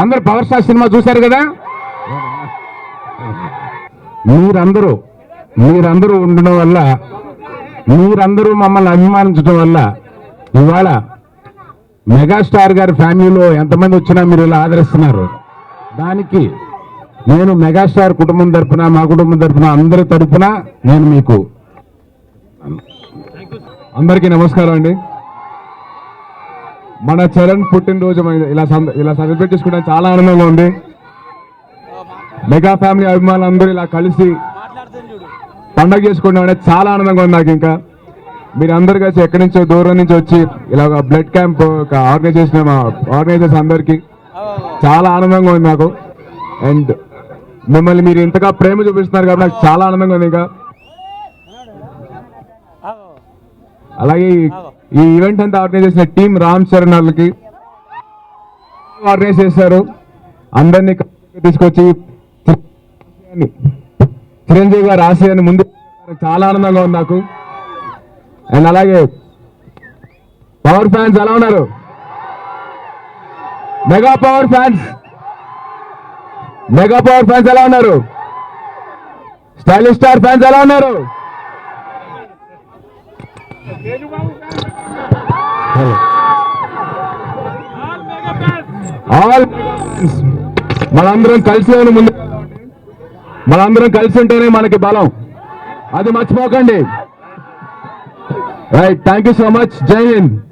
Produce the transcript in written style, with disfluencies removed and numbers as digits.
అందరూ power star cinema చూశారు కదా. మీరందరూ ఉండడం వల్ల, మీరందరూ మమ్మల్ని అభిమానించడం వల్ల ఇవాళ మెగాస్టార్ గారి ఫ్యామిలీలో ఎంతమంది వచ్చినా మీరు ఇలా ఆదరిస్తున్నారు. దానికి నేను మెగాస్టార్ కుటుంబం తరపున, మా కుటుంబం తరపున, అందరి తరపున నేను మీకు అందరికీ నమస్కారం అండి. మన చరణ్ పుట్టినరోజు ఇలా సెలబ్రేట్ చేసుకోవడానికి చాలా ఆనందంగా ఉంది. మెగా ఫ్యామిలీ అభిమానులు అందరూ ఇలా కలిసి పండగ చేసుకోవడం అనేది చాలా ఆనందంగా ఉంది నాకు. ఇంకా మీరు అందరు కలిసి ఎక్కడి నుంచో దూరం నుంచి వచ్చి ఇలా బ్లడ్ క్యాంప్ ఆర్గనైజర్స్ అందరికీ చాలా ఆనందంగా ఉంది నాకు. అండ్ మిమ్మల్ని మీరు ఇంతగా ప్రేమ చూపిస్తున్నారు కాబట్టి నాకు చాలా ఆనందంగా ఉంది. ఇంకా అలాగే ఈ ఈవెంట్ అంతా ఆర్గనైజ్ చేసిన టీం రామ్ చరణ్ వాళ్ళకి ఆర్గనైజ్ చేశారు. అందరినీ తీసుకొచ్చి చిరంజీవి గారి ఆశయాన్ని ముందు చాలా ఆనందంగా ఉంది నాకు. అండ్ అలాగే పవర్ ఫ్యాన్స్ ఎలా ఉన్నారు? మెగా పవర్ ఫ్యాన్స్ ఎలా ఉన్నారు? స్టైలిష్ స్టార్ ఫ్యాన్స్ ఎలా ఉన్నారు? ఆల్ మనందరం కలిసి ఉంటేనే మనకి బలం, అది మర్చిపోకండి. Right, thank you so much. జై హింద్.